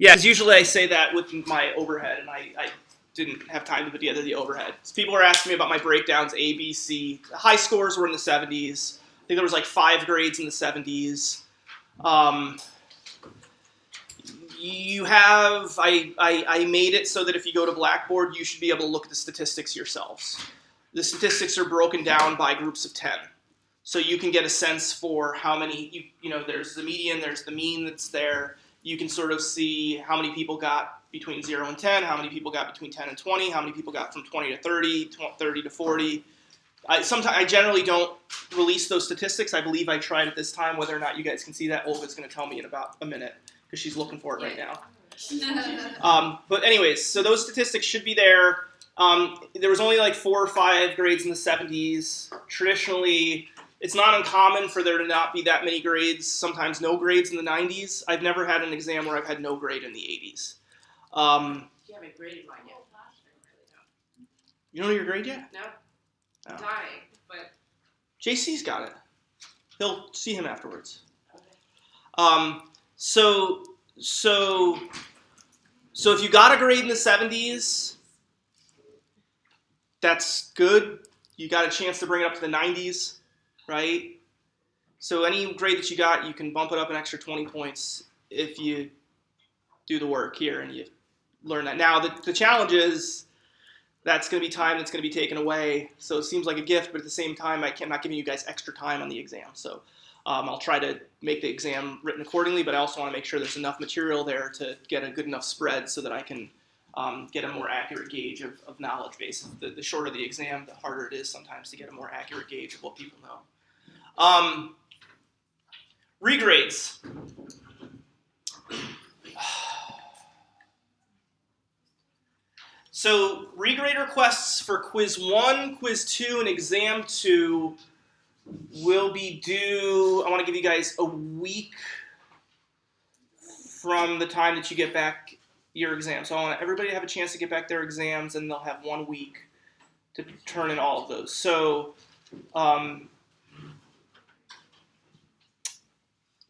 Yeah, because usually I say that with my overhead, and I didn't have time to put together the overhead. So people are asking me about my breakdowns, A, B, C. The high scores were in the 70s. I think there was like 5 grades in the 70s. You have, I made it so that if you go to Blackboard, you should be able to look at the statistics yourselves. The statistics are broken down by groups of 10. So you can get a sense for how many, you know, there's the median, there's the mean that's there. You can sort of see how many people got between 0 and 10, how many people got between 10 and 20, how many people got from 20 to 30, 30 to 40. I generally don't release those statistics. I believe I tried it this time. Whether or not you guys can see that, Olga's going to tell me in about a minute because she's looking for it right now. But anyways, so those statistics should be there. There was only like 4 or 5 grades in the 70s. Traditionally, it's not uncommon for there to not be that many grades, sometimes no grades in the 90s. I've never had an exam where I've had no grade in the 80s. You haven't graded mine yet. You don't know your grade yet? No. Oh. Dying, but... JC's got it. He'll see him afterwards. Okay. So if you got a grade in the 70s, that's good. You got a chance to bring it up to the 90s, right? So any grade that you got, you can bump it up an extra 20 points if you do the work here and you learn that. Now, the challenge is that's going to be time that's going to be taken away. So it seems like a gift, but at the same time, I'm not giving you guys extra time on the exam. So I'll try to make the exam written accordingly, but I also want to make sure there's enough material there to get a good enough spread so that I can get a more accurate gauge of knowledge base. The shorter the exam, the harder it is sometimes to get a more accurate gauge of what people know. Regrades. So regrade requests for quiz 1, quiz 2, and exam 2 will be due, I want to give you guys a week from the time that you get back your exam. So I want everybody to have a chance to get back their exams, and they'll have 1 week to turn in all of those. So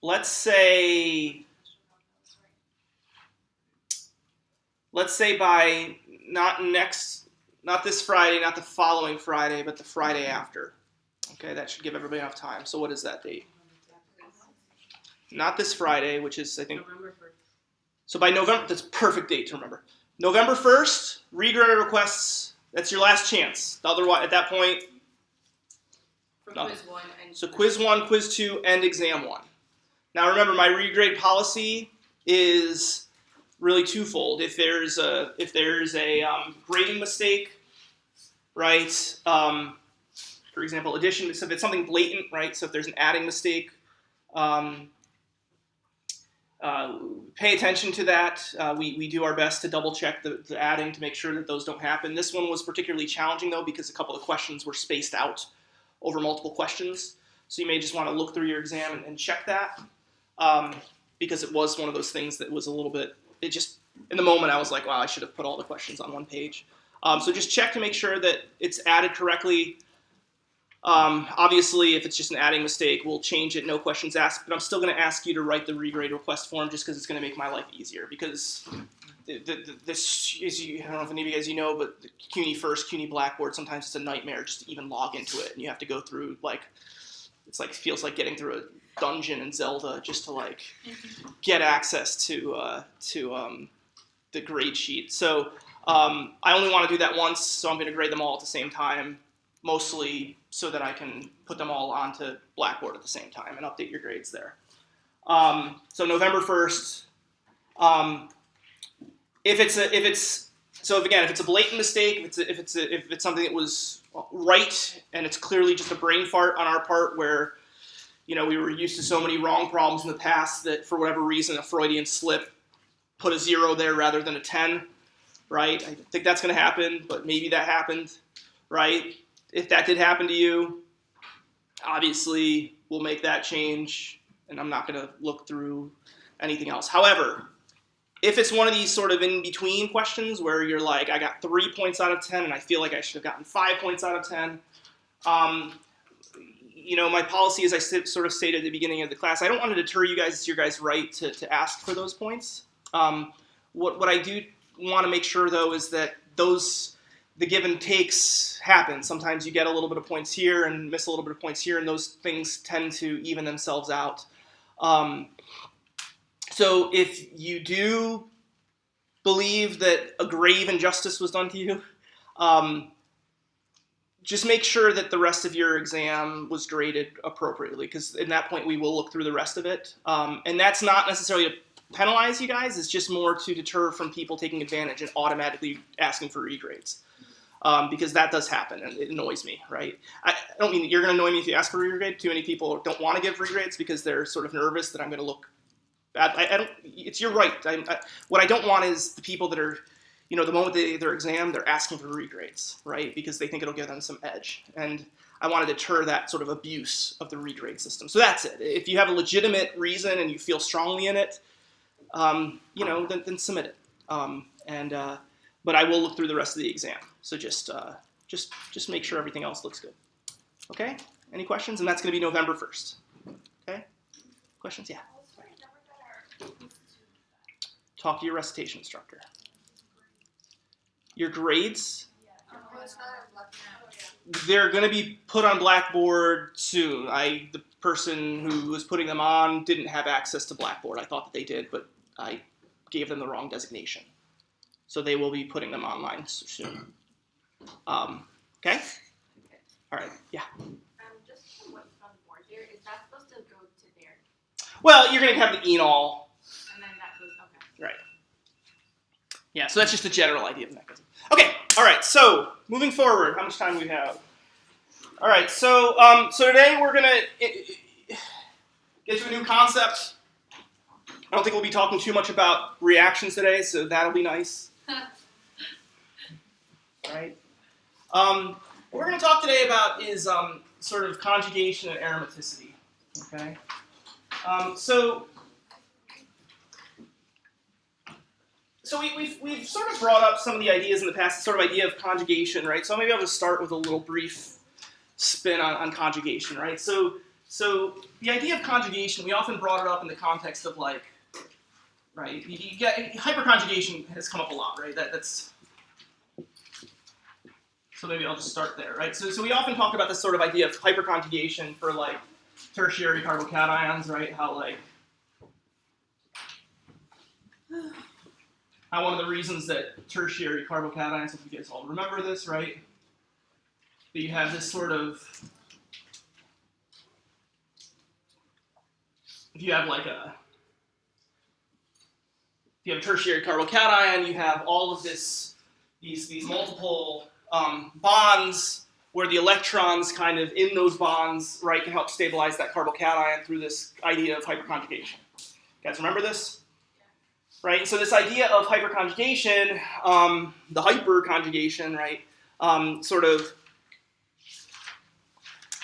let's say by not this Friday, not the following Friday, but the Friday after. Okay, that should give everybody enough time. So what is that date? Not this Friday, which is, I think... November 1st. So by November, that's a perfect date to remember. November 1st, regrade requests, that's your last chance. Otherwise, at that point... For nothing. quiz 1 and... So quiz 1, quiz 2, and exam 1. Now remember, my regrade policy is really twofold. If there's a grading mistake, right? For example, addition. So if it's something blatant, right? So if there's an adding mistake, pay attention to that. We do our best to double check the adding to make sure that those don't happen. This one was particularly challenging though because a couple of questions were spaced out over multiple questions. So you may just want to look through your exam and check that because it was one of those things that was a little bit. It just in the moment I was like, wow, I should have put all the questions on one page. So just check to make sure that it's added correctly. Obviously, if it's just an adding mistake, we'll change it, no questions asked, but I'm still going to ask you to write the regrade request form just because it's going to make my life easier because this is, I don't know if any of you guys know, but the CUNY First, CUNY Blackboard, sometimes it's a nightmare just to even log into it, and you have to go through, like, it's like, feels like getting through a dungeon in Zelda just to, like, get access to the grade sheet. So I only want to do that once, so I'm going to grade them all at the same time, mostly so that I can put them all onto Blackboard at the same time and update your grades there. So November 1st. If it's a blatant mistake, if it's something that was right and it's clearly just a brain fart on our part where, you know, we were used to so many wrong problems in the past that for whatever reason a Freudian slip put a 0 there rather than a 10, right? I think that's going to happen, but maybe that happened, right? If that did happen to you, obviously we'll make that change, and I'm not going to look through anything else. However, if it's one of these sort of in-between questions where you're like, I got 3 points out of 10, and I feel like I should have gotten 5 points out of 10, you know, my policy, as I sort of stated at the beginning of the class, I don't want to deter you guys. It's your guys' right to ask for those points. What I do want to make sure, though, is that the give and takes happen. Sometimes you get a little bit of points here and miss a little bit of points here, and those things tend to even themselves out. So if you do believe that a grave injustice was done to you, just make sure that the rest of your exam was graded appropriately, because at that point we will look through the rest of it. And that's not necessarily to penalize you guys, it's just more to deter from people taking advantage and automatically asking for regrades. Because that does happen, and it annoys me, right? I don't mean that you're going to annoy me if you ask for a regrade. Too many people don't want to give regrades because they're sort of nervous that I'm going to look bad. I don't. It's your right. What I don't want is the people that are, the moment their exam, they're asking for regrades, right? Because they think it'll give them some edge, and I want to deter that sort of abuse of the regrade system. So that's it. If you have a legitimate reason and you feel strongly in it, then submit it. But I will look through the rest of the exam. So just make sure everything else looks good. Okay? Any questions? And that's going to be November 1st. Okay? Questions? Yeah. Talk to your recitation instructor. Your grades? They're going to be put on Blackboard soon. The person who was putting them on didn't have access to Blackboard. I thought that they did, but I gave them the wrong designation. So they will be putting them online soon. Okay? All right, yeah. Just from what's on the board here, is that supposed to go to there? Well, you're going to have the enol. And then that goes, okay. Right. Yeah, so that's just a general idea of mechanism. Okay, all right, so moving forward, how much time do we have? All right, so today we're going to get to a new concept. I don't think we'll be talking too much about reactions today, so that'll be nice. Right. What we're going to talk today about is sort of conjugation and aromaticity. Okay. So we've sort of brought up some of the ideas in the past, the sort of idea of conjugation, right? So maybe I'll just start with a little brief spin on conjugation, right? So the idea of conjugation, we often brought it up in the context of like, right? You get hyperconjugation has come up a lot, right? That's so maybe I'll just start there, right? So we often talk about this sort of idea of hyperconjugation for like tertiary carbocations, right? How one of the reasons that tertiary carbocations, if you guys all remember this, right? That you have this sort of, if you have a tertiary carbocation, you have all of these multiple bonds where the electrons kind of in those bonds, right, can help stabilize that carbocation through this idea of hyperconjugation. You guys remember this? Right, so this idea of hyperconjugation, the hyperconjugation, right, sort of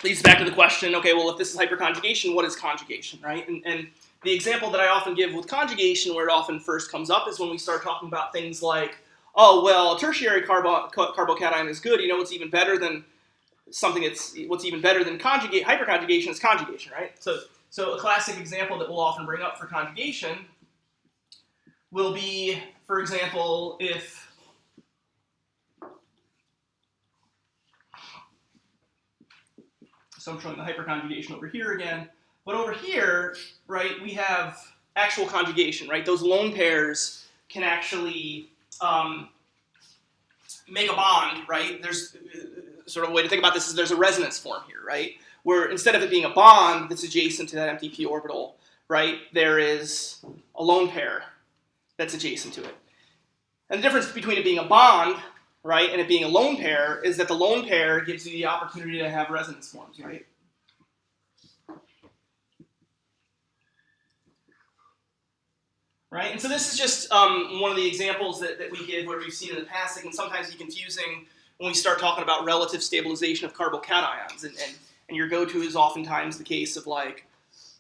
leads back to the question, okay, well, if this is hyperconjugation, what is conjugation, right? And the example that I often give with conjugation, where it often first comes up, is when we start talking about things like, oh, well, a tertiary carbocation is good. What's even better than hyperconjugation is conjugation, right? So a classic example that we'll often bring up for conjugation will be, for example, if so I'm showing the hyperconjugation over here again, but over here, right, we have actual conjugation, right? Those lone pairs can actually make a bond, right? There's sort of a way to think about this is there's a resonance form here, right? Where instead of it being a bond that's adjacent to that empty p orbital, right, there is a lone pair that's adjacent to it. And the difference between it being a bond, right, and it being a lone pair is that the lone pair gives you the opportunity to have resonance forms, right? Right, and so this is just one of the examples that we give where we've seen in the past. It can sometimes be confusing when we start talking about relative stabilization of carbocations, and your go-to is oftentimes the case of like,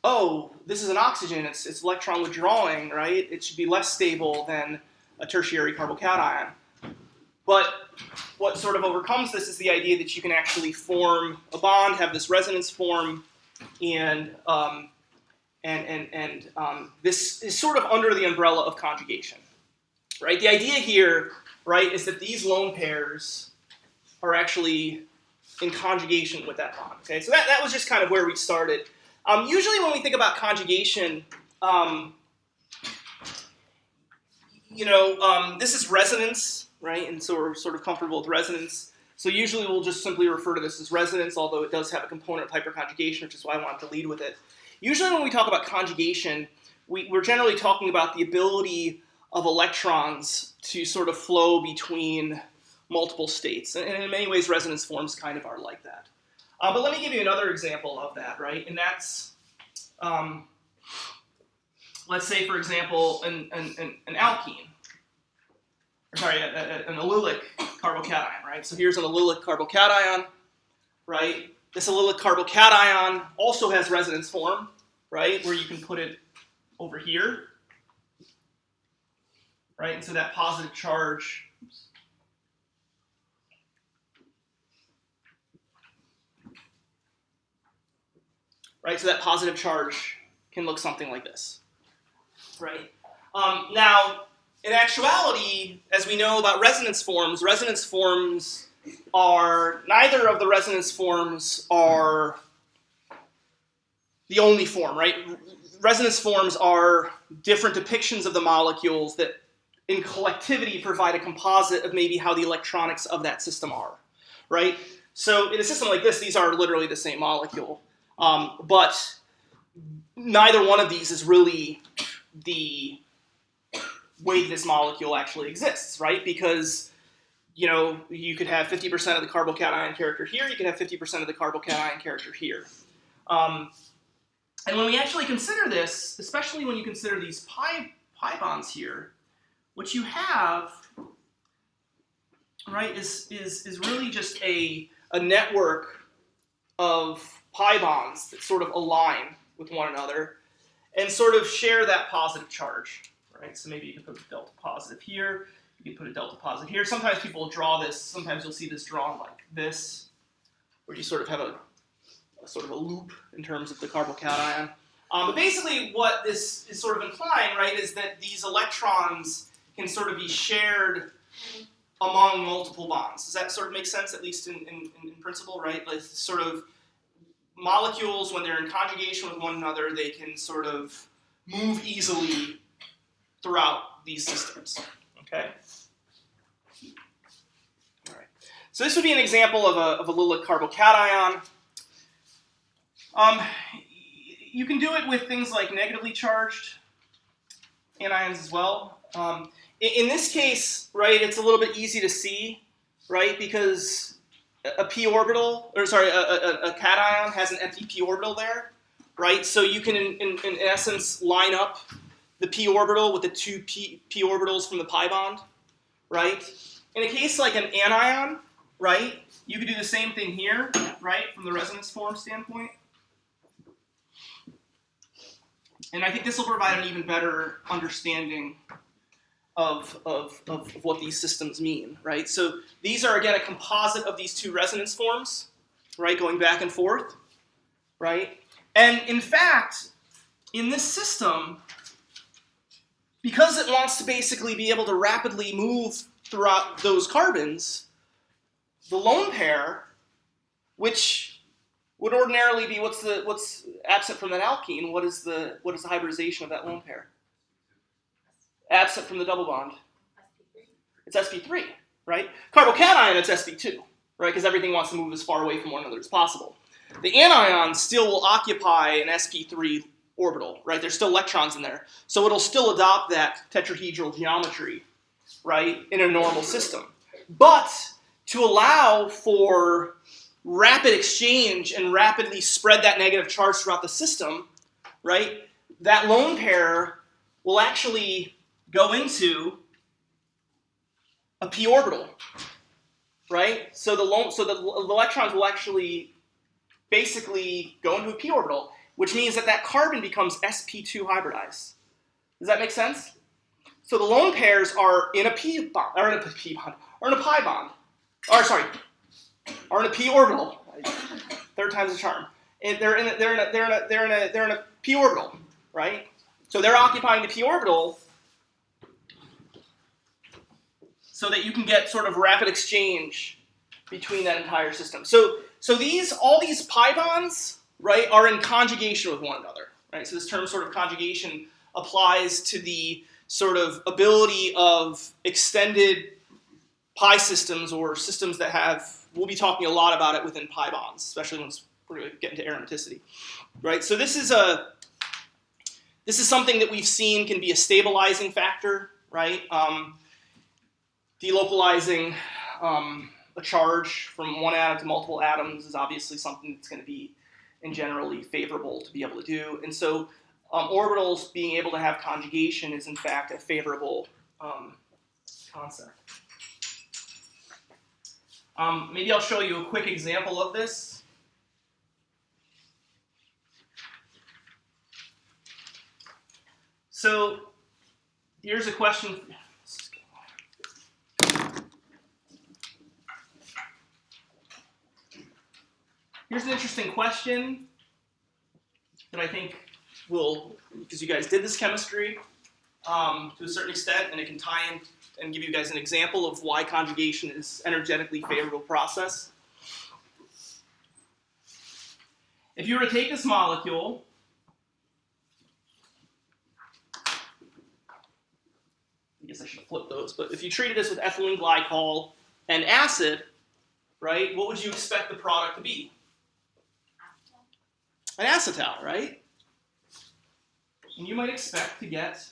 oh, this is an oxygen, it's electron withdrawing, right? It should be less stable than a tertiary carbocation. But what sort of overcomes this is the idea that you can actually form a bond, have this resonance form, and this is sort of under the umbrella of conjugation. right? The idea here, right, is that these lone pairs are actually in conjugation with that bond. Okay, so that was just kind of where we started. Usually when we think about conjugation, this is resonance, right? And so we're sort of comfortable with resonance. So usually we'll just simply refer to this as resonance, although it does have a component of hyperconjugation, which is why I wanted to lead with it. Usually when we talk about conjugation, we're generally talking about the ability of electrons to sort of flow between multiple states. And in many ways, resonance forms kind of are like that. But let me give you another example of that, right? And that's, let's say, for example, an alkene. Sorry, an allylic carbocation, right? So here's an allylic carbocation, right? This allylic carbocation also has resonance form, right? Where you can put it over here, right? And so that positive charge, right? So that positive charge can look something like this, right? Now, in actuality, as we know about resonance forms are, neither of the resonance forms are the only form, right? Resonance forms are different depictions of the molecules that in collectivity provide a composite of maybe how the electronics of that system are, right? So in a system like this, these are literally the same molecule, but neither one of these is really the way this molecule actually exists, right? Because, you could have 50% of the carbocation character here, you could have 50% of the carbocation character here. And when we actually consider this, especially when you consider these pi bonds here, what you have, right, is really just a network of pi bonds that sort of align with one another and sort of share that positive charge. Right, so maybe you can put a delta positive here, you can put a delta positive here. Sometimes people will draw this, sometimes you'll see this drawn like this, where you sort of have a sort of a loop in terms of the carbocation. But basically what this is sort of implying, right, is that these electrons can sort of be shared among multiple bonds. Does that sort of make sense, at least in principle, right? Like sort of molecules, when they're in conjugation with one another, they can sort of move easily throughout these systems, okay? All right. So this would be an example of a allylic carbocation. You can do it with things like negatively charged anions as well. In this case, right, it's a little bit easy to see, right, because a p orbital, or sorry, a cation has an empty p orbital there, right? So you can, in essence, line up the p orbital with the two p orbitals from the pi bond, right? In a case like an anion, right, you could do the same thing here, right, from the resonance form standpoint. And I think this will provide an even better understanding of what these systems mean, right? So these are, again, a composite of these two resonance forms, right, going back and forth, right? And in fact, in this system, because it wants to basically be able to rapidly move throughout those carbons, the lone pair, which would ordinarily be what's absent from that alkene, what is the hybridization of that lone pair? Absent from the double bond. It's sp3, right? Carbocation, it's sp2, right? Because everything wants to move as far away from one another as possible. The anion still will occupy an sp3 orbital, right? There's still electrons in there. So it'll still adopt that tetrahedral geometry, right, in a normal system. But to allow for rapid exchange and rapidly spread that negative charge throughout the system, right, that lone pair will actually go into a p orbital, right? So the electrons will actually basically go into a p orbital, which means that carbon becomes sp2 hybridized. Does that make sense? So the lone pairs are in a p bond, or in a p bond, or in a pi bond, or in a p orbital. Third time's the charm. And they're in a p orbital, right? So they're occupying the p orbital, so that you can get sort of rapid exchange between that entire system. So all these pi bonds, right, are in conjugation with one another, right? So this term sort of conjugation applies to the sort of ability of extended pi systems or systems that have, we'll be talking a lot about it within pi bonds, especially once we're going to get into aromaticity, right? So this is something that we've seen can be a stabilizing factor, right? Delocalizing a charge from one atom to multiple atoms is obviously something that's going to be in generally favorable to be able to do. And so orbitals being able to have conjugation is in fact a favorable concept. Maybe I'll show you a quick example of this. So here's a question. Here's an interesting question that I think will, because you guys did this chemistry to a certain extent, and it can tie in and give you guys an example of why conjugation is an energetically favorable process. If you were to take this molecule, I guess I should have flipped those, but if you treated this with ethylene glycol and acid, right, what would you expect the product to be? An acetal, right? And you might expect to get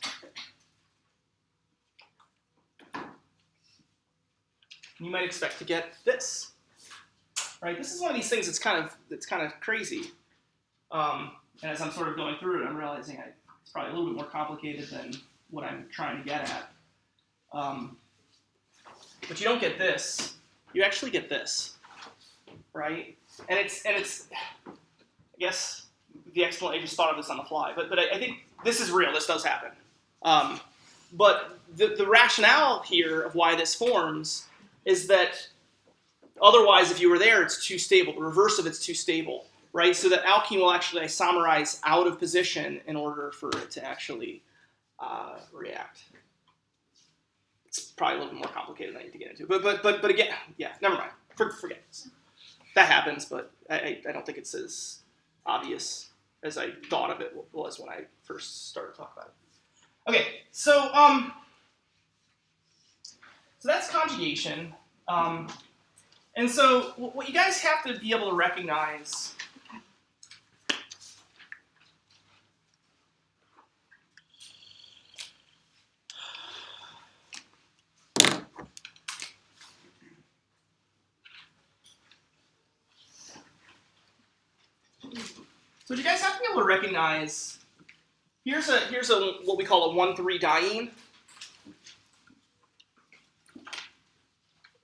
this, right? This is one of these things that's kind of crazy. And as I'm sort of going through it, I'm realizing it's probably a little bit more complicated than what I'm trying to get at. But you don't get this. You actually get this, right? And it's I guess the explanation, I just thought of this on the fly, but I think this is real. This does happen. But the rationale here of why this forms is that otherwise, if you were there, it's too stable. The reverse of it's too stable, right? So that alkene will actually isomerize out of position in order for it to actually react. It's probably a little bit more complicated than I need to get into. But again, yeah, never mind. Forget this. That happens, but I don't think it's as obvious as I thought of it was when I first started talking about it. Okay, so that's conjugation. And so what you guys have to be able to recognize So you guys have to be able to recognize, here's a what we call a 1,3 diene,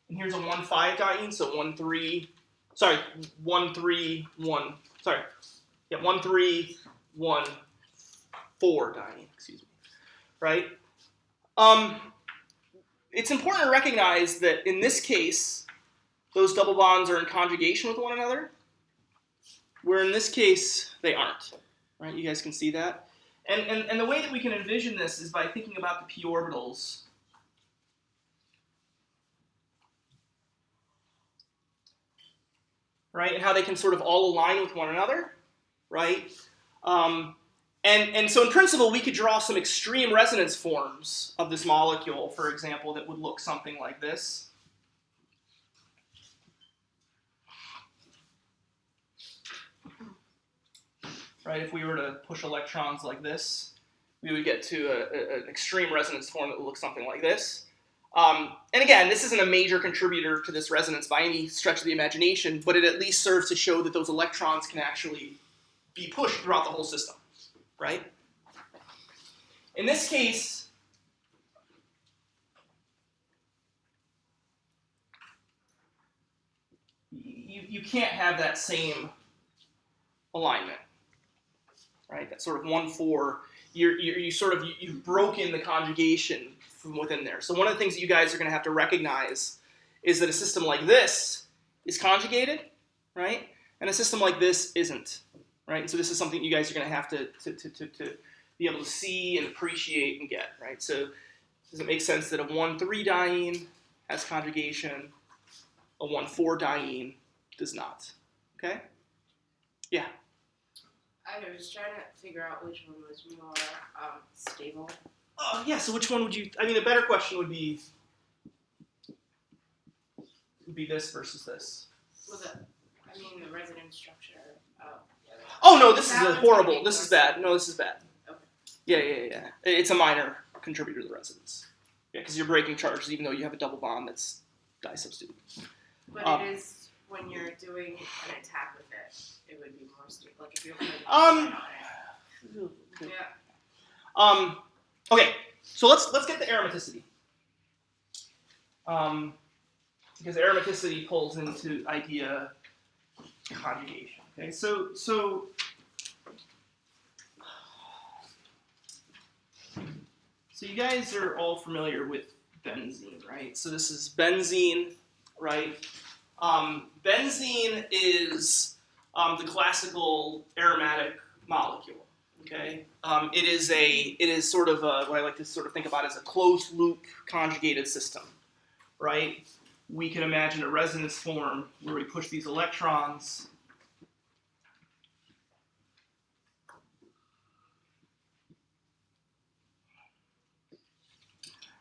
and here's a 1,5 diene. So 1,3, 1,3, 1,4 diene. Excuse me. Right. It's important to recognize that in this case, those double bonds are in conjugation with one another, where in this case, they aren't, right? You guys can see that. And the way that we can envision this is by thinking about the p orbitals. Right, and how they can sort of all align with one another, right? And so in principle, we could draw some extreme resonance forms of this molecule, for example, that would look something like this. Right, if we were to push electrons like this, we would get to an extreme resonance form that would look something like this. And again, this isn't a major contributor to this resonance by any stretch of the imagination, but it at least serves to show that those electrons can actually be pushed throughout the whole system, right? In this case, you can't have that same alignment. Right, that sort of 1,4, you've broken the conjugation from within there. So one of the things that you guys are going to have to recognize is that a system like this is conjugated, right, and a system like this isn't, right. And so this is something you guys are going to have to be able to see and appreciate and get, right. So does it make sense that a 1,3 diene has conjugation. A 1,4-diene does not. Okay? Yeah. I was trying to figure out which one was more stable. Yeah, so which one would you, I mean, a better question would be this versus this. Well, the resonance structure. Oh, no, this is That one's horrible. gonna This make is more bad. No, this is bad. Okay. Yeah. It's a minor contributor to the resonance. Yeah, because you're breaking charges even though you have a double bond that's disubstituted. But it is, when you're doing an attack with it, it would be more stable. Like if you're putting Yeah. Okay, so let's get the aromaticity. Because aromaticity pulls into idea conjugation. Okay, so you guys are all familiar with benzene, right? So this is benzene, right? Benzene is the classical aromatic molecule. Okay, it is sort of what I like to sort of think about as a closed loop conjugated system, right? We can imagine a resonance form where we push these electrons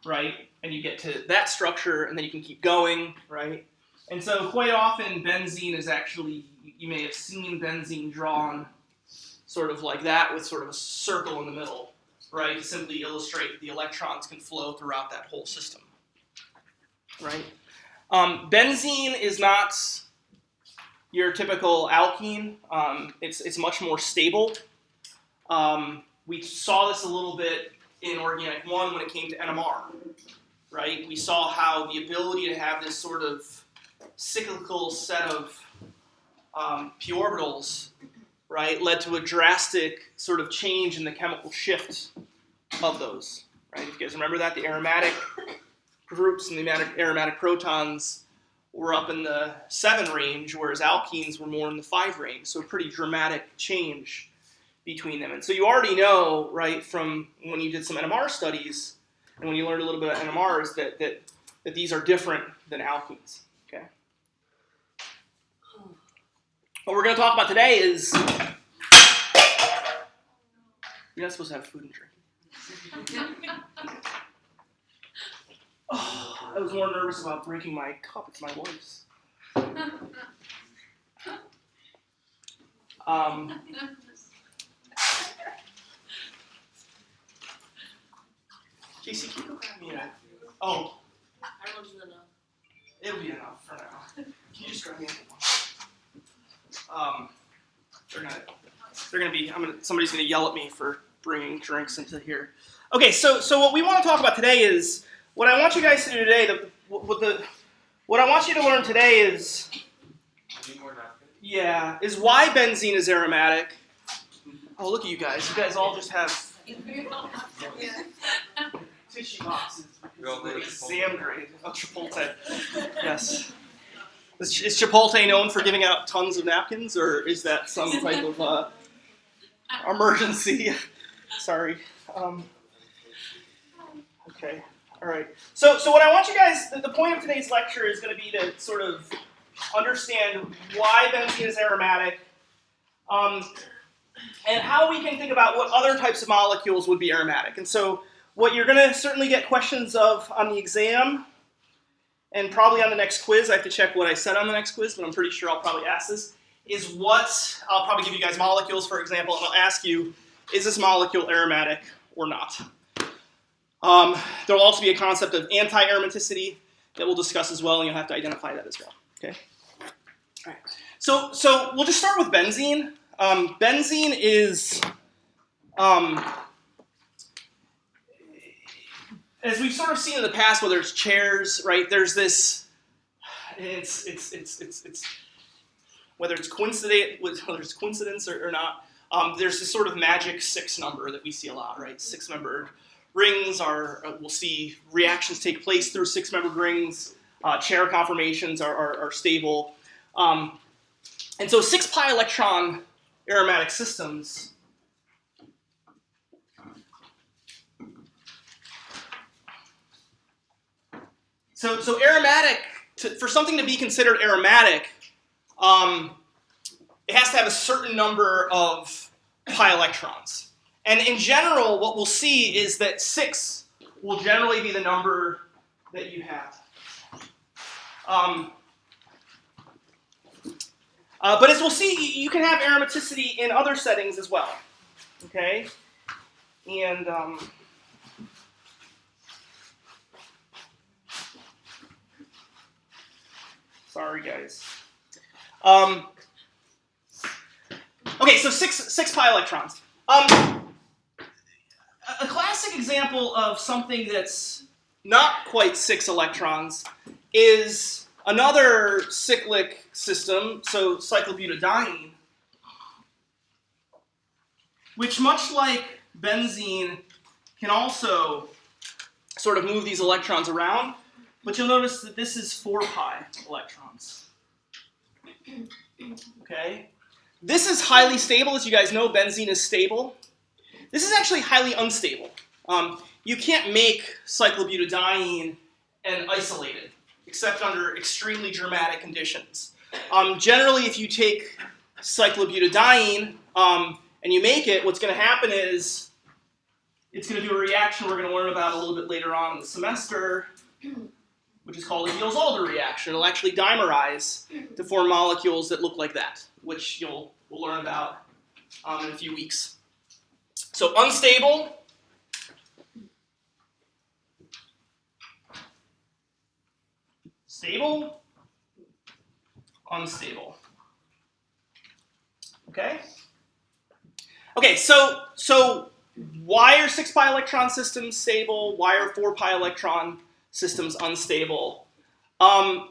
right, and you get to that structure, and then you can keep going, right? And so quite often benzene is actually, you may have seen benzene drawn sort of like that with sort of a circle in the middle, right, to simply illustrate that the electrons can flow throughout that whole system, right? Benzene is not your typical alkene. It's much more stable. We saw this a little bit in Organic 1 when it came to NMR, right? We saw how the ability to have this sort of cyclical set of p orbitals, right, led to a drastic sort of change in the chemical shift of those, right? If you guys remember that, the aromatic groups and the aromatic protons were up in the 7 range, whereas alkenes were more in the 5 range, so a pretty dramatic change between them. And so you already know, right, from when you did some NMR studies, and when you learned a little bit about NMRs, that these are different than alkenes, okay? What we're going to talk about today is, you're not supposed to have food and drink. Oh, I was more nervous about breaking my cup. It's my wife's. Casey, can you go grab me a... Oh, I wasn't enough. it'll be enough for now. Can you just grab me one? They're gonna be. Somebody's gonna yell at me for bringing drinks into here. Okay, so what we want to talk about today is what I want you guys to do today. What I want you to learn today is why benzene is aromatic. Oh, look at you guys! You guys all just have tissue boxes. Exam grade of Chipotle. Yes. Is Chipotle known for giving out tons of napkins, or is that some type of emergency? Sorry. Okay. All right. So what I want you guys, the point of today's lecture is going to be to sort of understand why benzene is aromatic, and how we can think about what other types of molecules would be aromatic. And so what you're going to certainly get questions of on the exam, and probably on the next quiz. I have to check what I said on the next quiz, but I'm pretty sure I'll probably ask this, is I'll probably give you guys molecules, for example, and I'll ask you, is this molecule aromatic or not? There will also be a concept of anti-aromaticity that we'll discuss as well, and you'll have to identify that as well. Okay. All right. So we'll just start with benzene. Benzene is, as we've sort of seen in the past, whether it's chairs, right? There's this. It's whether it's coincidence or not. There's this sort of magic 6 number that we see a lot, right? 6-membered rings we'll see reactions take place through 6-membered rings. Chair conformations are stable. And so 6-pi electron aromatic systems So aromatic, for something to be considered aromatic, it has to have a certain number of pi electrons. And in general, what we'll see is that 6 will generally be the number that you have. But as we'll see, you can have aromaticity in other settings as well. Okay? And sorry, guys. Okay, so six pi electrons. A classic example of something that's not quite 6 electrons is another cyclic system, so cyclobutadiene, which, much like benzene, can also sort of move these electrons around, but you'll notice that this is 4 pi electrons. Okay? This is highly stable. As you guys know, benzene is stable. This is actually highly unstable. You can't make cyclobutadiene and isolate it, except under extremely dramatic conditions. Generally, if you take cyclobutadiene and you make it, what's going to happen is it's going to do a reaction we're going to learn about a little bit later on in the semester, which is called a Diels-Alder reaction. It'll actually dimerize to form molecules that look like that, which we'll learn about in a few weeks. So unstable. Stable. Unstable. Okay? Okay, so why are 6 pi electron systems stable? Why are 4 pi electron systems unstable? I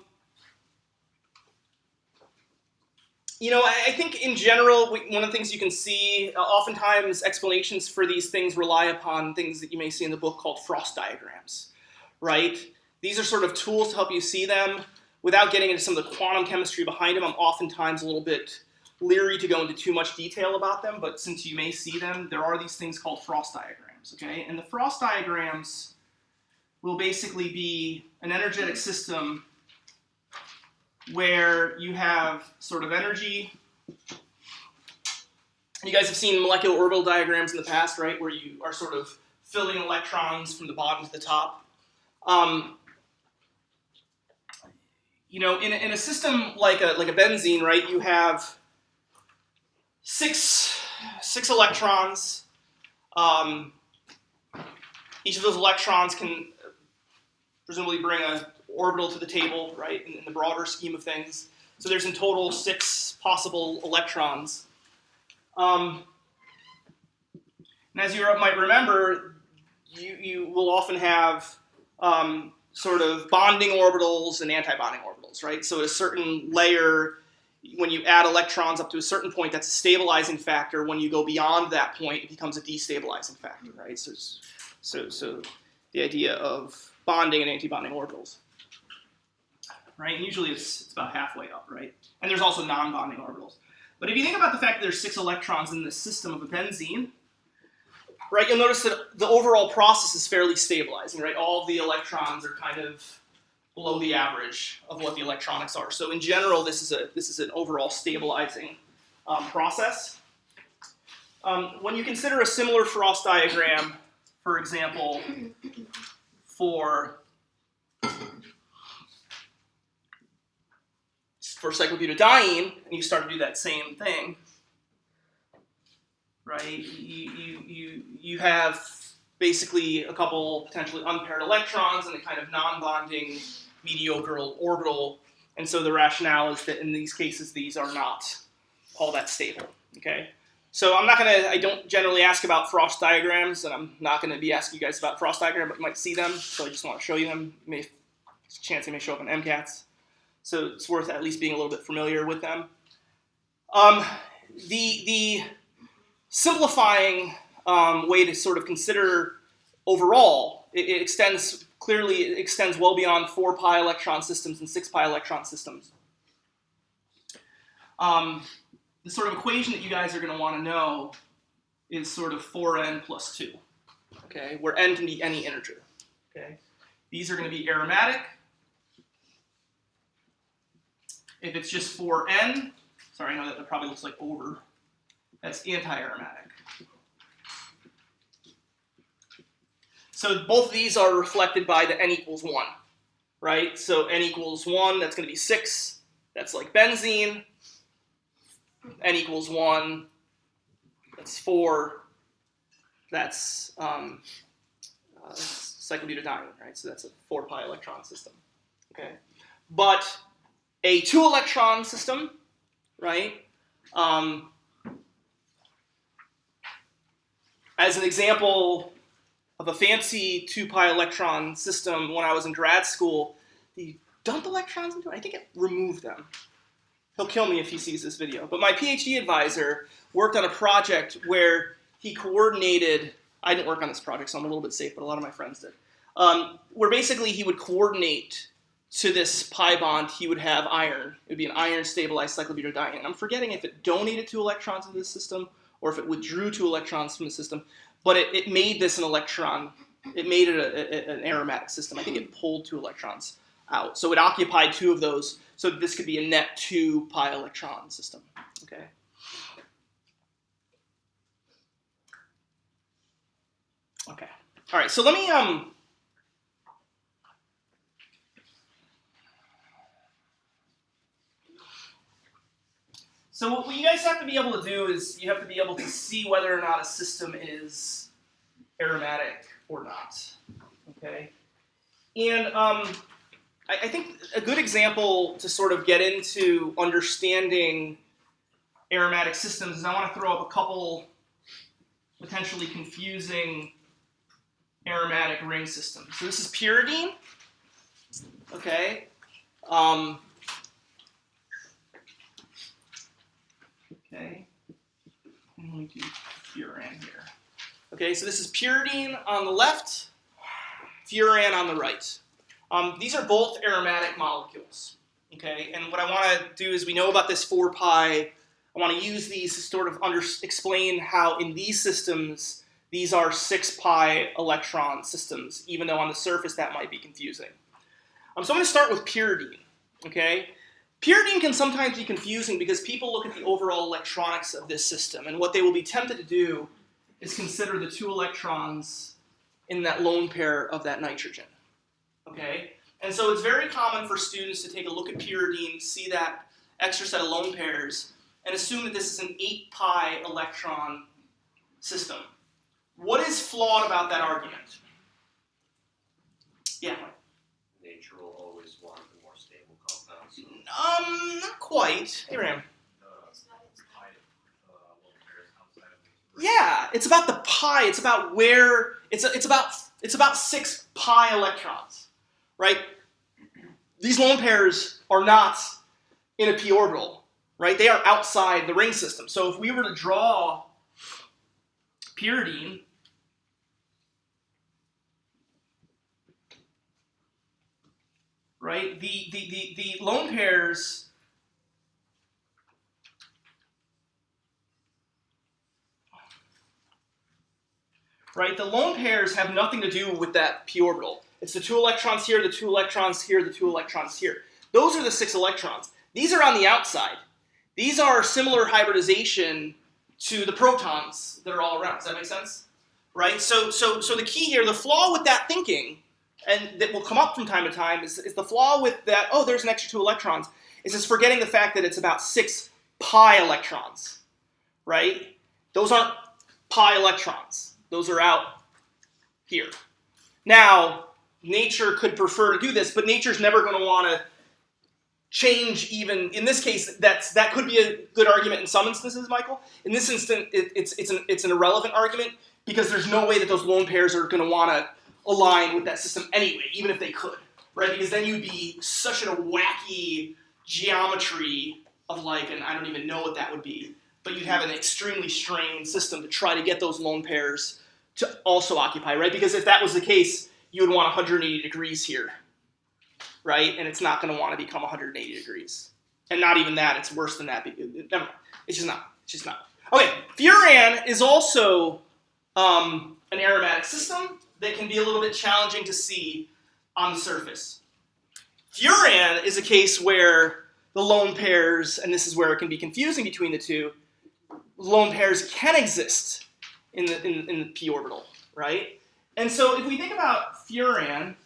think in general, one of the things you can see, oftentimes explanations for these things rely upon things that you may see in the book called frost diagrams, right? These are sort of tools to help you see them. Without getting into some of the quantum chemistry behind them, I'm oftentimes a little bit leery to go into too much detail about them, but since you may see them, there are these things called frost diagrams, okay? And the frost diagrams will basically be an energetic system where you have sort of energy. You guys have seen molecular orbital diagrams in the past, right, where you are sort of filling electrons from the bottom to the top. In a system like a benzene, right, you have six electrons. Each of those electrons can presumably bring an orbital to the table, right, in the broader scheme of things. So there's in total 6 possible electrons. And as you might remember, you will often have sort of bonding orbitals and anti-bonding orbitals, right? So at a certain layer, when you add electrons up to a certain point, that's a stabilizing factor. When you go beyond that point, it becomes a destabilizing factor, right? So the idea of bonding and anti-bonding orbitals, right? And usually it's about halfway up, right? And there's also non-bonding orbitals. But if you think about the fact that there's 6 electrons in this system of a benzene, right, you'll notice that the overall process is fairly stabilizing, right? All of the electrons are kind of below the average of what the electronics are. So in general, this is an overall stabilizing process. When you consider a similar frost diagram, for example, for cyclobutadiene, and you start to do that same thing, right? You have basically a couple potentially unpaired electrons and a kind of non-bonding mediocre orbital, and so the rationale is that in these cases these are not all that stable. Okay, so I don't generally ask about frost diagrams, and I'm not going to be asking you guys about frost diagram, but you might see them, so I just want to show you them. There's a chance they may show up in MCATs, so it's worth at least being a little bit familiar with them. The simplifying way to sort of consider overall, it extends well beyond 4 pi electron systems and 6 pi electron systems. The sort of equation that you guys are going to want to know is sort of 4n plus 2, okay, where n can be any integer. Okay, these are going to be aromatic, If it's just 4N, sorry, I know that probably looks like over, that's anti-aromatic. So both of these are reflected by the N equals 1, right? So N equals 1, that's going to be 6. That's like benzene. N equals 1, that's 4. That's cyclobutadiene, right? So that's a 4 pi electron system, okay? But a 2 electron system, right? As an example of a fancy 2 pi electron system, when I was in grad school, you dump electrons into it. I think it removed them. He'll kill me if he sees this video. But my PhD advisor worked on a project where he coordinated, I didn't work on this project, so I'm a little bit safe, but a lot of my friends did, where basically he would coordinate to this pi bond, he would have iron. It would be an iron-stabilized cyclobutadiene. And I'm forgetting if it donated 2 electrons into the system or if it withdrew 2 electrons from the system, but it made this an electron. It made it an aromatic system. I think it pulled 2 electrons out. So it occupied 2 of those, so this could be a net 2 pi electron system, okay? Okay, all right, so let me, so what you guys have to be able to do is you have to be able to see whether or not a system is aromatic or not, okay? And I think a good example to sort of get into understanding aromatic systems is I want to throw up a couple potentially confusing aromatic ring systems. So this is pyridine, okay? Okay, and we do furan here. Okay, so this is pyridine on the left, furan on the right. These are both aromatic molecules, okay? And what I want to do is we know about this 4 pi. I want to use these to sort of explain how in these systems, these are 6 pi electron systems, even though on the surface that might be confusing. So I'm going to start with pyridine, okay? Pyridine can sometimes be confusing because people look at the overall electronics of this system, and what they will be tempted to do is consider the 2 electrons in that lone pair of that nitrogen. Okay? And so it's very common for students to take a look at pyridine, see that extra set of lone pairs, and assume that this is an 8 pi electron system. What is flawed about that argument? Yeah? Nature will always want the more stable compounds. So Not quite. Abraham. Pairs outside of Yeah, it's about the pi. It's about where it's about 6 pi electrons, right? These lone pairs are not in a p orbital, right? They are outside the ring system. So if we were to draw pyridine, right? The lone pairs. Right, the lone pairs have nothing to do with that p orbital. It's the 2 electrons here, the 2 electrons here, the 2 electrons here. Those are the 6 electrons. These are on the outside. These are similar hybridization to the protons that are all around. Does that make sense? Right? So the key here, the flaw with that thinking, and that will come up from time to time, is the flaw with that, oh, there's an extra 2 electrons, is just forgetting the fact that it's about 6 pi electrons. Right? Those aren't pi electrons. Those are out here. Now, nature could prefer to do this, but nature's never going to want to change even, in this case, that could be a good argument in some instances, Michael. In this instance, it's an irrelevant argument because there's no way that those lone pairs are going to want to align with that system anyway, even if they could, right? Because then you'd be such a wacky geometry of like, and I don't even know what that would be, but you'd have an extremely strained system to try to get those lone pairs to also occupy, right? Because if that was the case, you would want 180 degrees here, right? And it's not going to want to become 180 degrees. And not even that, it's worse than that. Never mind. It's just not. It's just not. Okay, furan is also an aromatic system that can be a little bit challenging to see on the surface. Furan is a case where the lone pairs, and this is where it can be confusing between the two, lone pairs can exist in the p orbital, right? And so if we think about furan,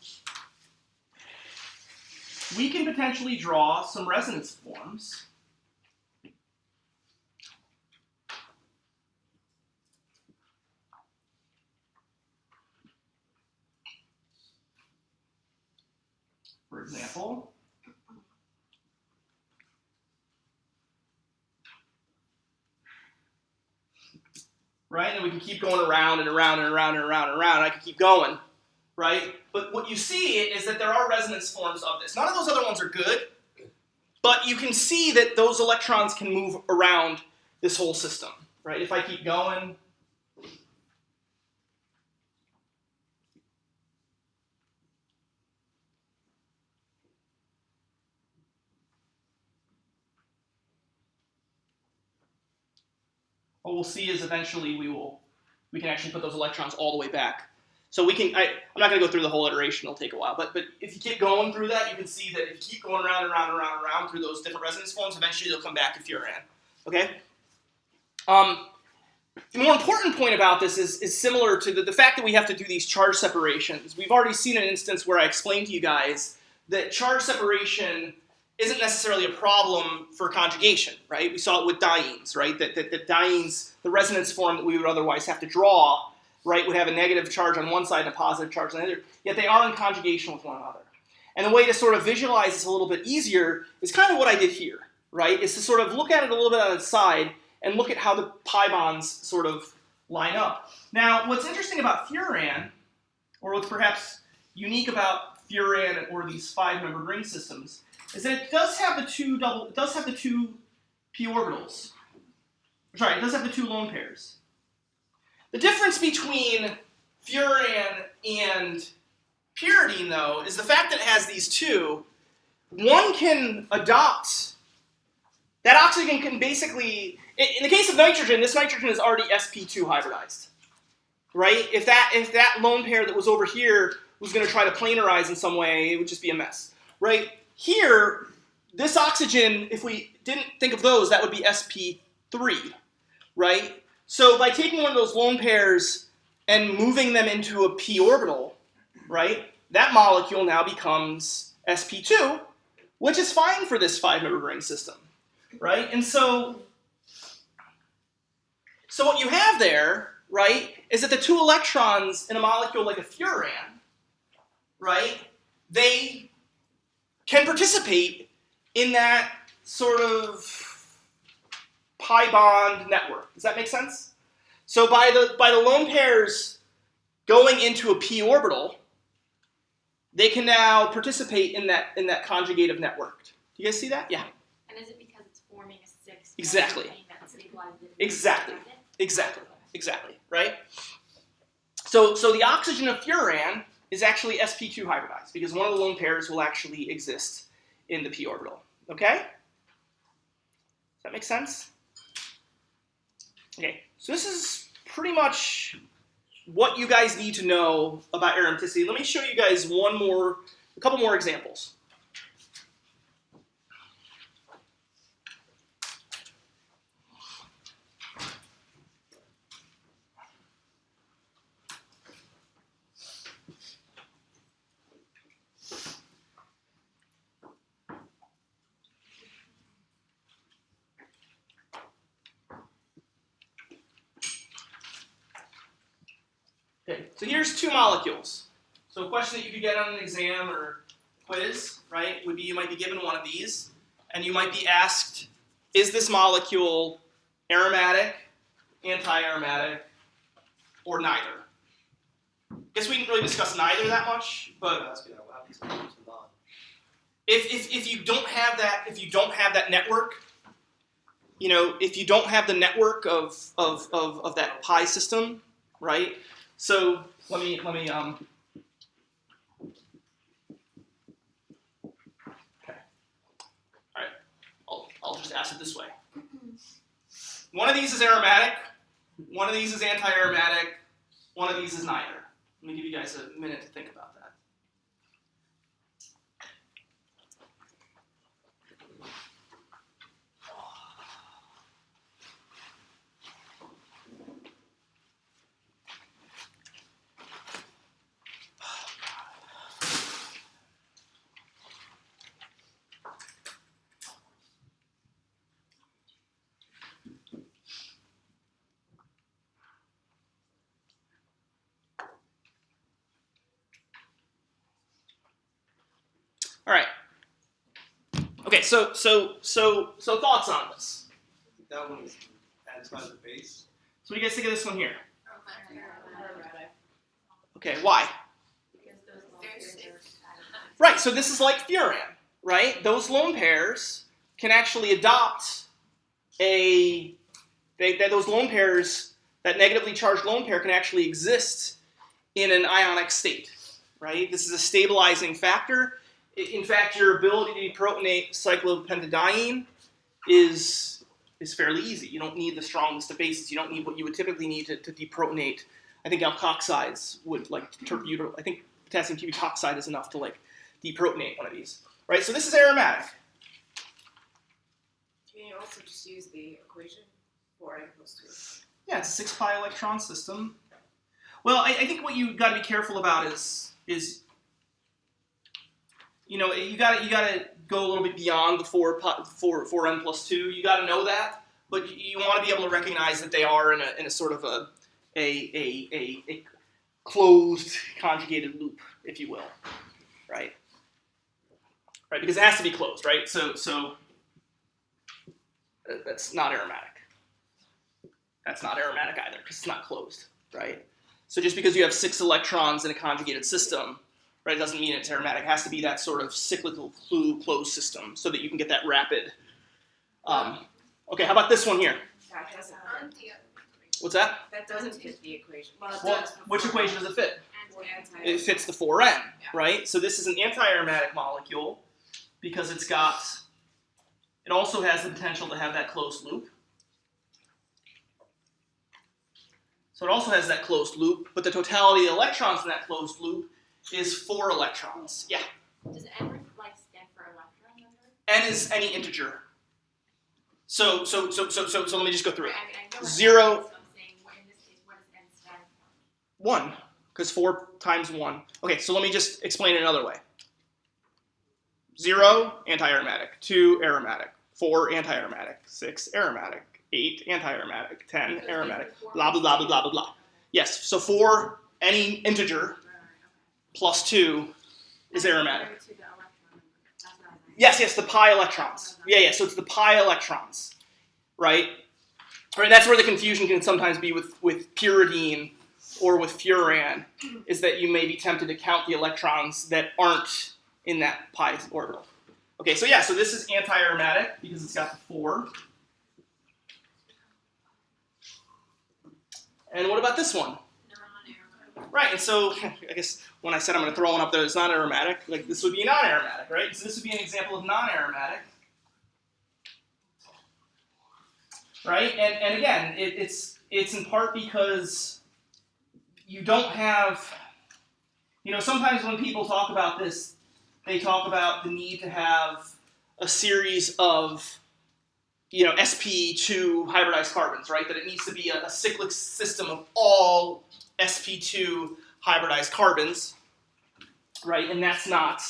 we can potentially draw some resonance forms. For example, right? And we can keep going around and around and around and around and around. I can keep going, right? But what you see is that there are resonance forms of this. None of those other ones are good, but you can see that those electrons can move around this whole system, right? If I keep going, what we'll see is eventually we can actually put those electrons all the way back. So we can, I'm not going to go through the whole iteration, it'll take a while, but if you keep going through that, you can see that if you keep going around and around and around and around through those different resonance forms, eventually they'll come back to furan, okay? The more important point about this is similar to the fact that we have to do these charge separations. We've already seen an instance where I explained to you guys that charge separation isn't necessarily a problem for conjugation, right? We saw it with dienes, right? That dienes, the resonance form that we would otherwise have to draw, right, would have a negative charge on one side and a positive charge on the other, yet they are in conjugation with one another. And the way to sort of visualize this a little bit easier is kind of what I did here, right? Is to sort of look at it a little bit on its side and look at how the pi bonds sort of line up. Now, what's interesting about furan, or what's perhaps unique about furan or these 5-membered ring systems, is that it does have the two p orbitals. Sorry, it does have the 2 lone pairs. The difference between furan and pyridine, though, is the fact that it has these 2. One can adopt, that oxygen can basically, in the case of nitrogen, this nitrogen is already sp2 hybridized, right? If that lone pair that was over here was going to try to planarize in some way, it would just be a mess, right? Here, this oxygen, if we didn't think of those, that would be sp3, right? So by taking one of those lone pairs and moving them into a p orbital, right, that molecule now becomes sp2, which is fine for this 5-membered ring system, right? And so what you have there, right, is that the 2 electrons in a molecule like a furan, right, they can participate in that sort of pi bond network. Does that make sense? So by the lone pairs going into a p orbital, they can now participate in that conjugative network. Do you guys see that? Yeah. And is it because it's forming a 6? Exactly. That stabilizes it? Exactly, right? So the oxygen of furan is actually sp2 hybridized because one of the lone pairs will actually exist in the p orbital, okay? Does that make sense? Okay, so this is pretty much what you guys need to know about aromaticity. Let me show you guys a couple more examples. Okay, so here's 2 molecules. So a question that you could get on an exam or quiz, right, would be you might be given one of these, and you might be asked, is this molecule aromatic, anti-aromatic, or neither? Guess we didn't really discuss neither that much, but if you don't have that network, you know, if you don't have the network of that pi system, right? So let me okay. All right. I'll just ask it this way. One of these is aromatic, one of these is anti-aromatic, one of these is neither. Let me give you guys a minute to think about that. All right. Okay, so thoughts on this? That one is outside the base. So what do you guys think of this one here? Aromatic. Okay, why? Because those There's- molecules Right, so this is like furan, right? Those lone pairs can actually adopt those lone pairs, that negatively charged lone pair can actually exist in an ionic state, right? This is a stabilizing factor. In fact, your ability to deprotonate cyclopentadiene is fairly easy. You don't need the strongest of bases. You don't need what you would typically need to deprotonate. I think alkoxides would, like terbutyl. I think potassium cubietoxide is enough to like deprotonate one of these, right? So this is aromatic. Can you also just use the equation 4n+2? Yeah, it's a 6 pi electron system. Well, I think what you got to be careful about is you know, you got to go a little bit beyond the 4n+2. You got to know that, but you want to be able to recognize that they are in a sort of a closed conjugated loop, if you will, right? Right, because it has to be closed, right? So that's not aromatic. That's not aromatic either, because it's not closed, right? So just because you have 6 electrons in a conjugated system, right, doesn't mean it's aromatic. It has to be that sort of cyclical closed system so that you can get that rapid. Okay, how about this one here? That doesn't fit. What's that? That doesn't fit the equation. Well, it Well, does. which equation does it fit? Anti- It fits the 4n, right? So this is an anti-aromatic molecule because it also has the potential to have that closed loop. So it also has that closed loop, but the totality of the electrons in that closed loop is 4 electrons. Yeah. Does N like stand for electron number? N is any integer. So let me just go through it. I mean, I know what 0. N is, so I'm saying, what in this case, what does N stand for? 1, because 4 times 1. Okay, so let me just explain it another way. 0, anti-aromatic. 2, aromatic. 4, anti-aromatic. 6, aromatic. 8, anti-aromatic. 10, Because aromatic. basically four Blah, blah, blah, blah, blah, blah, blah. Yes, so 4, any integer, plus 2 is aromatic. To the electron number. That's what I was Yes, the pi electrons. Yeah, so it's the pi electrons, right? Right, that's where the confusion can sometimes be with pyridine or with furan, is that you may be tempted to count the electrons that aren't in that pi orbital. Okay, so yeah, so this is anti-aromatic because it's got the 4. And what about this one? non-aromatic. Right, and so I guess when I said I'm going to throw one up there that's not aromatic, like this would be non-aromatic, right? So this would be an example of non-aromatic. Right, and again, it's in part because you don't have, you know, sometimes when people talk about this, they talk about the need to have a series of, you know, sp2 hybridized carbons, right? That it needs to be a cyclic system of all sp2 hybridized carbons, right? And that's not,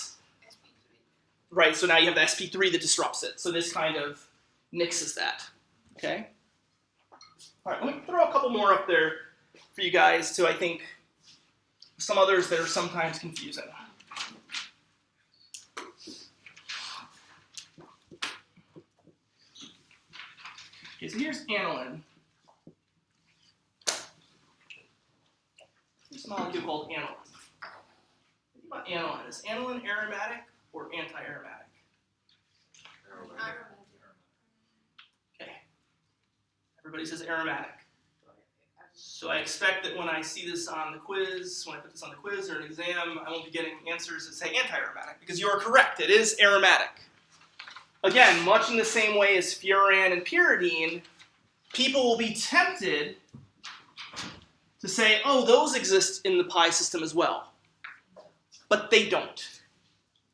right? So now you have the sp3 that disrupts it. So this kind of nixes that, okay? All right, let me throw a couple more up there for you guys to, I think, some others that are sometimes confusing. Okay, so here's aniline. Here's a molecule called aniline. Think about aniline. Is aniline aromatic or anti-aromatic? Okay. Everybody says aromatic. So I expect that when I see this on the quiz, when I put this on the quiz or an exam, I won't be getting answers that say anti-aromatic, because you are correct. It is aromatic. Again, much in the same way as furan and pyridine, people will be tempted to say, oh, those exist in the pi system as well. But they don't.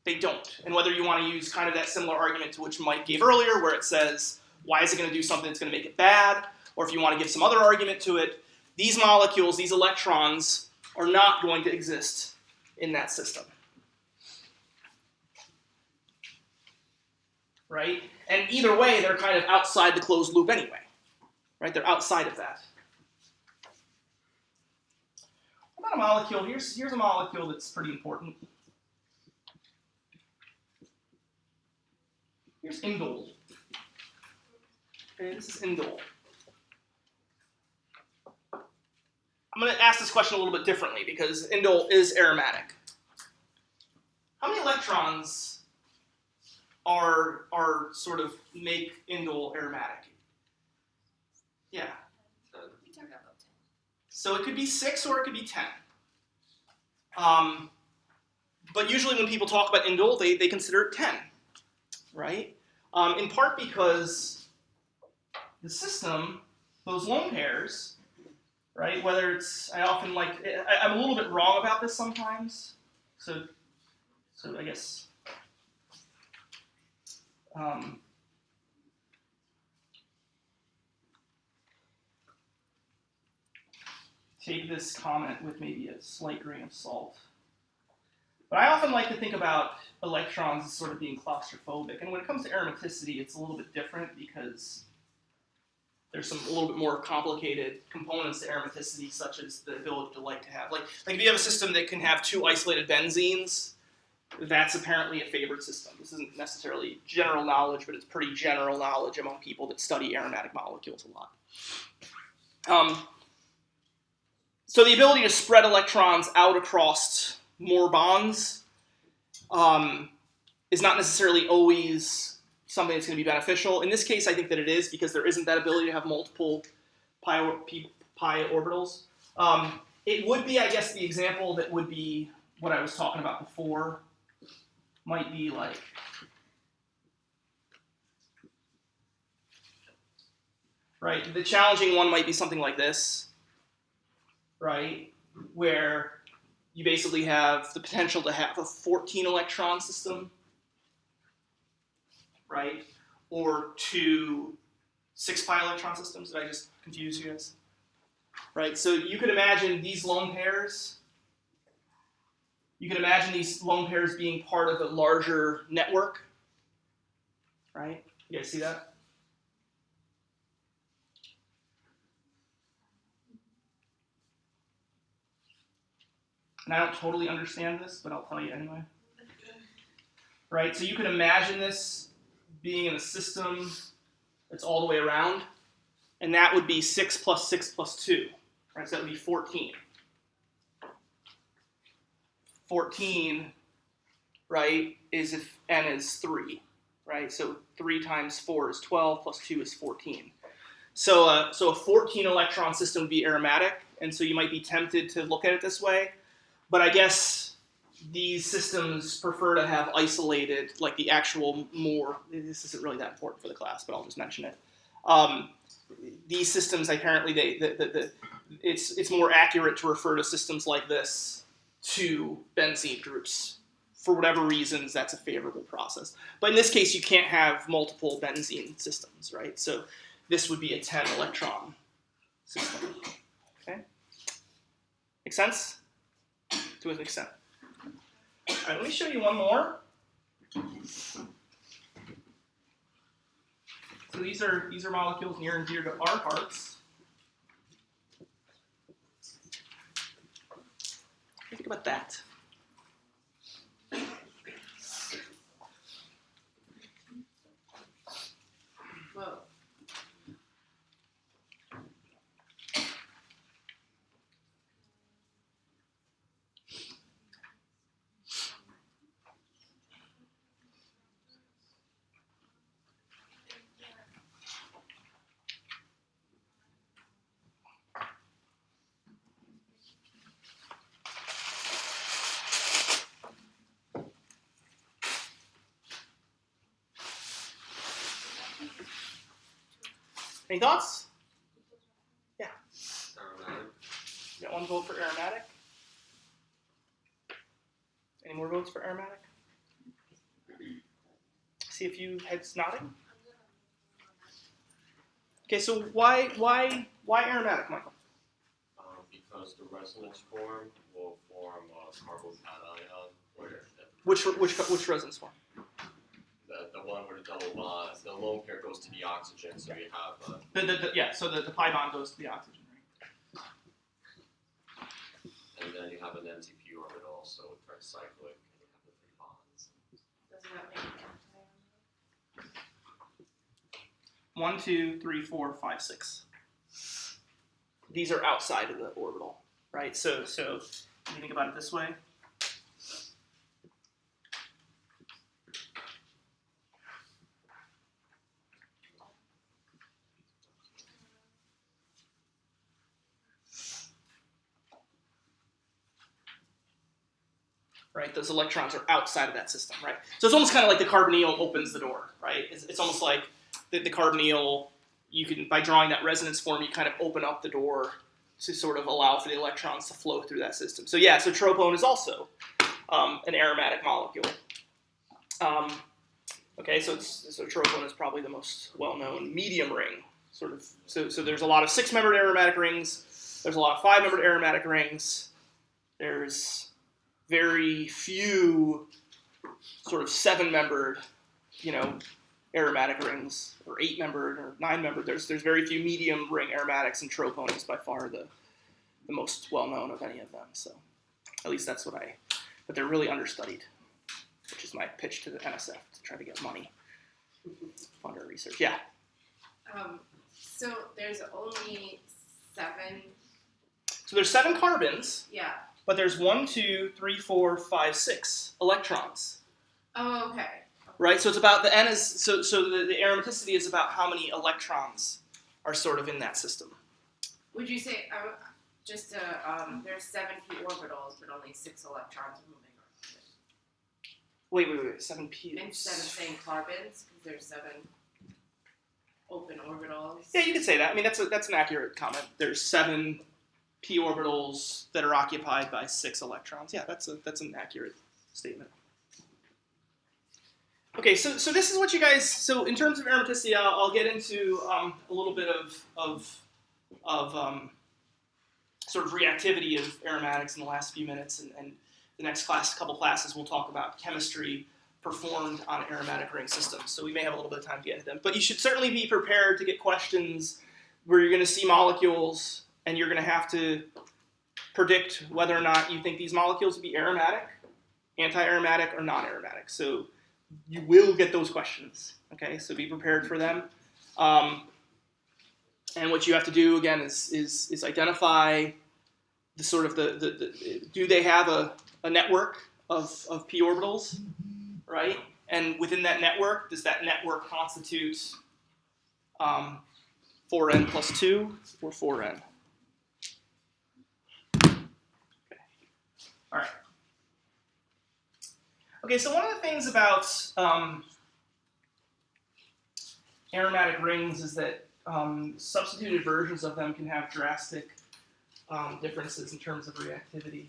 They don't. And whether you want to use kind of that similar argument to which Mike gave earlier, where it says, why is it going to do something that's going to make it bad? Or if you want to give some other argument to it, these molecules, these electrons, are not going to exist in that system. Right? And either way, they're kind of outside the closed loop anyway. Right? They're outside of that. What about a molecule? Here's a molecule that's pretty important. Here's indole. Okay, this is indole. I'm going to ask this question a little bit differently because indole is aromatic. How many electrons are sort of make indole aromatic? Yeah. We talked about 10. So it could be 6 or it could be 10. But usually when people talk about indole, they consider it 10, right? In part because the system, those lone pairs, right? Whether it's, I'm a little bit wrong about this sometimes. So I guess, take this comment with maybe a slight grain of salt. But I often like to think about electrons as sort of being claustrophobic. And when it comes to aromaticity, it's a little bit different because there's a little bit more complicated components to aromaticity, such as the ability to have. Like if you have a system that can have 2 isolated benzenes, that's apparently a favored system. This isn't necessarily general knowledge, but it's pretty general knowledge among people that study aromatic molecules a lot. So the ability to spread electrons out across more bonds is not necessarily always something that's going to be beneficial. In this case, I think that it is because there isn't that ability to have multiple pi orbitals. It would be, I guess, the example that would be what I was talking about before. Might be like, right? The challenging one might be something like this, right? Where you basically have the potential to have a 14 electron system, right? Or 2 6 pi electron systems. Did I just confuse you guys? Right, so you could imagine these lone pairs. You could imagine these lone pairs being part of a larger network, right? You guys see that? And I don't totally understand this, but I'll tell you anyway. Right, so you could imagine this being in a system that's all the way around, and that would be 6 plus 6 plus 2, right? So that would be 14. 14, right, is if n is 3, right? So 3 times 4 is 12, plus 2 is 14. So a 14 electron system would be aromatic, and so you might be tempted to look at it this way. But I guess these systems prefer to have isolated, like the actual more, this isn't really that important for the class, but I'll just mention it. These systems, apparently, it's more accurate to refer to systems like this to benzene groups. For whatever reasons, that's a favorable process. But in this case, you can't have multiple benzene systems, right? So this would be a 10 electron system. Okay? Make sense? To an extent. All right, let me show you one more. So these are molecules near and dear to our hearts. What do you think about that? Whoa. Any thoughts? Yeah. Aromatic. You got one vote for aromatic. Any more votes for aromatic? See a few heads nodding. Okay, so why aromatic, Michael? Because the resonance form will form a carbocation. Which resonance form? The one where the double bond, the lone pair goes to the oxygen, so you have So the pi bond goes to the oxygen, right? and then you have an NTP orbital, so it turns cyclic, and you have the 3 bonds. Doesn't that make it anti-aromatic? 1, 2, 3, 4, 5, 6. These are outside of the orbital, right? So if you think about it this way. Right, those electrons are outside of that system, right? So it's almost kind of like the carbonyl opens the door, right? It's almost like the carbonyl, you can, by drawing that resonance form, you kind of open up the door to sort of allow for the electrons to flow through that system. So yeah, so tropone is also an aromatic molecule. Okay, so tropone is probably the most well-known medium ring, sort of. So there's a lot of 6-membered aromatic rings. There's a lot of 5-membered aromatic rings. There's very few sort of 7-membered, aromatic rings, or 8-membered or 9-membered. There's very few medium ring aromatics, and tropone is by far the most well-known of any of them. So at least that's but they're really understudied, which is my pitch to the NSF to try to get money, fund our research. Yeah. So there's only 7. So there's 7 carbons, Yeah. but there's 1, 2, 3, 4, 5, 6 electrons. Oh, okay. Right, so it's about the N is so the aromaticity is about how many electrons are sort of in that system. Would you say there's 7 p orbitals, but only 6 electrons are moving around? Wait, 7p. Instead of saying carbons, because there's 7 open orbitals. Yeah, you could say that. I mean, that's an accurate comment. There's 7 p orbitals that are occupied by 6 electrons. Yeah, that's an accurate statement. Okay, so this is what you guys. So in terms of aromaticity, I'll get into a little bit of sort of reactivity of aromatics in the last few minutes, and the next couple classes we'll talk about chemistry performed on aromatic ring systems. So we may have a little bit of time to get into them, but you should certainly be prepared to get questions where you're going to see molecules and you're going to have to predict whether or not you think these molecules will be aromatic, anti-aromatic, or non-aromatic. So you will get those questions, okay? So be prepared for them. And what you have to do, again, is identify the sort of do they have a network of p orbitals, right? And within that network, does that network constitute 4n plus 2 or 4n? Okay. All right. Okay, so one of the things about aromatic rings is that substituted versions of them can have drastic differences in terms of reactivity.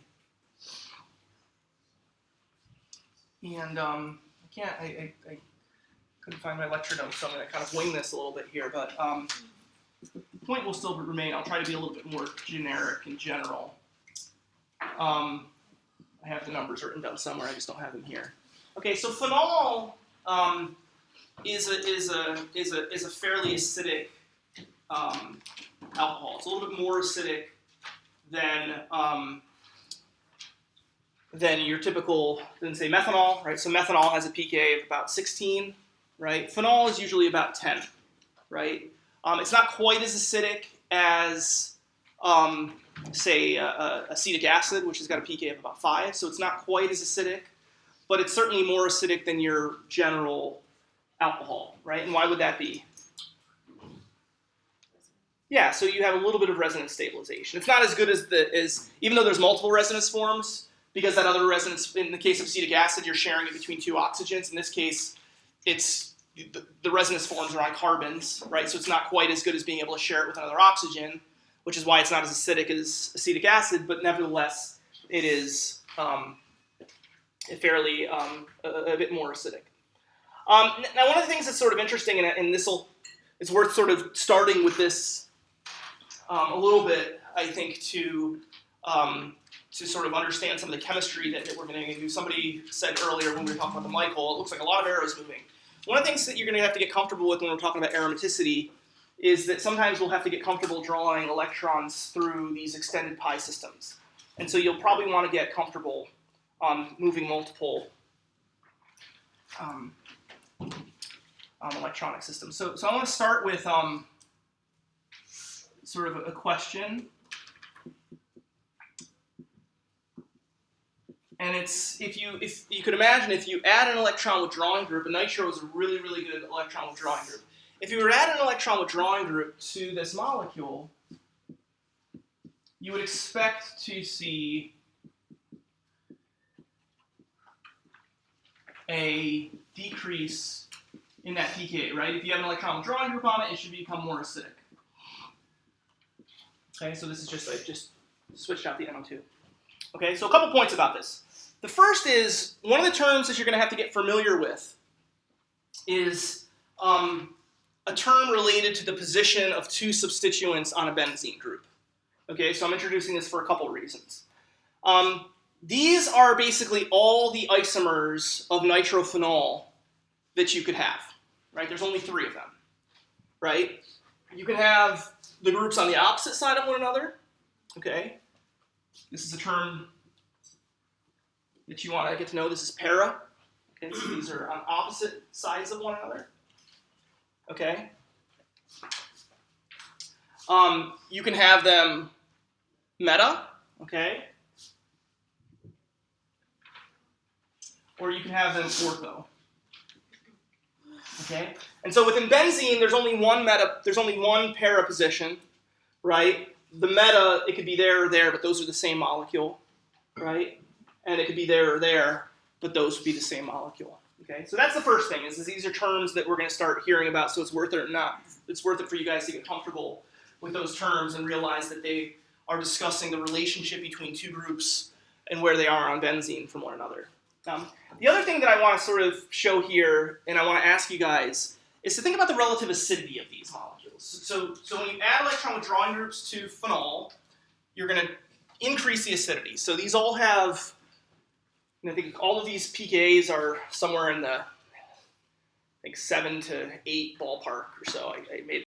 And I couldn't find my lecture notes, so I'm going to kind of wing this a little bit here, but the point will still remain. I'll try to be a little bit more generic and general. I have the numbers written down somewhere, I just don't have them here. Okay, so phenol is a fairly acidic alcohol. It's a little bit more acidic than your typical, say, methanol, right? So methanol has a pK of about 16, right? Phenol is usually about 10, right? It's not quite as acidic as say acetic acid, which has got a pK of about 5, so it's not quite as acidic, but it's certainly more acidic than your general alcohol, right? And why would that be? Yeah, so you have a little bit of resonance stabilization. It's not as good as even though there's multiple resonance forms, because that other resonance, in the case of acetic acid, you're sharing it between 2 oxygens. In this case, it's the resonance forms are on carbons, right? So it's not quite as good as being able to share it with another oxygen, which is why it's not as acidic as acetic acid, but nevertheless, it is fairly a bit more acidic. Now, one of the things that's sort of interesting, and it's worth sort of starting with this a little bit, I think, to sort of understand some of the chemistry that we're going to do. Somebody said earlier when we were talking about the Michael, it looks like a lot of arrows moving. One of the things that you're going to have to get comfortable with when we're talking about aromaticity is that sometimes we'll have to get comfortable drawing electrons through these extended pi systems. And so you'll probably want to get comfortable moving multiple electronic system. So I want to start with sort of a question. And it's, if you could imagine, if you add an electron withdrawing group, and nitro is a really, really good electron withdrawing group. If you were to add an electron withdrawing group to this molecule, you would expect to see a decrease in that pKa, right? If you have an electron withdrawing group on it, it should become more acidic. Okay, so this is just, I just switched out the NO2. Okay, so a couple points about this. The first is, one of the terms that you're going to have to get familiar with is a term related to the position of two substituents on a benzene group. Okay, so I'm introducing this for a couple reasons. These are basically all the isomers of nitrophenol that you could have, right? There's only 3 of them, right? You can have the groups on the opposite side of one another, okay? This is a term that you want to get to know. This is para, okay? So these are on opposite sides of one another, okay? You can have them meta, okay? Or you can have them ortho. Okay? And so within benzene, there's only one para position, right? The meta, it could be there or there, but those are the same molecule, right? And it could be there or there, but those would be the same molecule. Okay? So that's the first thing, is these are terms that we're going to start hearing about, so it's worth it or not. It's worth it for you guys to get comfortable with those terms and realize that they are discussing the relationship between two groups and where they are on benzene from one another. The other thing that I want to sort of show here, and I want to ask you guys, is to think about the relative acidity of these molecules. So when you add electron withdrawing groups to phenol, you're going to increase the acidity. So these all have, I think all of these pKa's are somewhere in the, I think 7 to 8 ballpark or so. I made